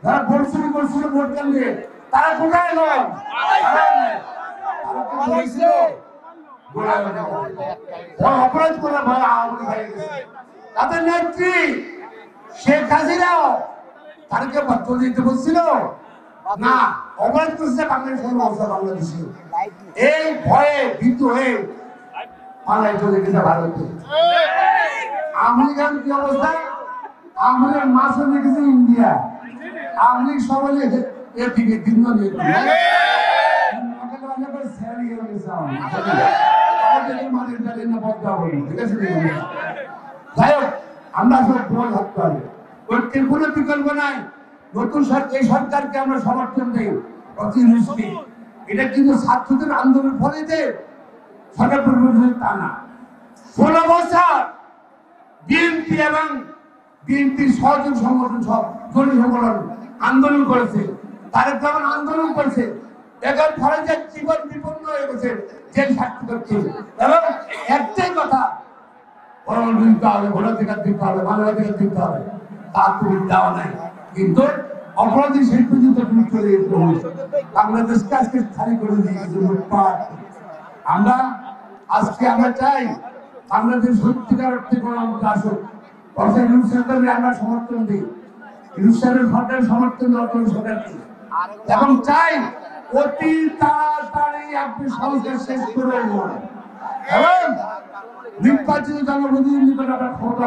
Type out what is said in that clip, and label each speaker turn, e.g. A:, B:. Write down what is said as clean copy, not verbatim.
A: যারা পরিশ্রম করছিল ভোট কেন্দ্রে তারা কোথায় নয় অপরাধ করে ভয় আওয়ামী হয়ে গেছে তাদের নেত্রী শেখ হাসিনাও তাদেরকে পত্র দিতে বলছিল না অপরাধ করছে বাংলাদেশের অবস্থা বাংলাদেশে এই ভয়ে ভীত হয়ে পালায় চলে গেছে ভারতে আমেরিকান কি অবস্থা আমাদের মাছ গেছে ইন্ডিয়া আমি সবাই এর দিকে দিন যাই হোক আমরা সব বল থাকতে হবে ঐক্যের কোনো বিকল্প নাই নতুন এই সরকারকে আমরা সমর্থন দিই অতি এটা কিন্তু ছাত্রদের আন্দোলন ফলে যে সরকার পরিবর্তন তা না 16 বছর বিএনপি এবং বিএনপির সহযোগ সংগঠন সব জরুরি সংগঠন আন্দোলন করেছে তারেক রহমান আন্দোলন করেছে এদের ফলে যে জীবন বিপন্ন হয়ে গেছে জেল শাস্তি করছে এবং একটাই কথা দিতে হবে ভোটাধিকার দিতে হবে মানবাধিকার দিতে হবে তা তুমি দেওয়া নাই কিন্তু অপরাধী শিল্পী কিন্তু তুমি চলে যেতে হয়েছে বাংলাদেশকে আজকে খালি করে দিয়েছে লুটপাট আমরা আজকে আমরা চাই বাংলাদেশ সত্যিকার অর্থে গণতন্ত্র আসুক আমরা সমর্থন দিই সরকারের সমর্থন সরকার এবং চাই অতি তাড়াতাড়ি আপনি সংস্কার শেষ করে এবং নির্বাচিত জনপ্রতিনিধি ক্ষমতা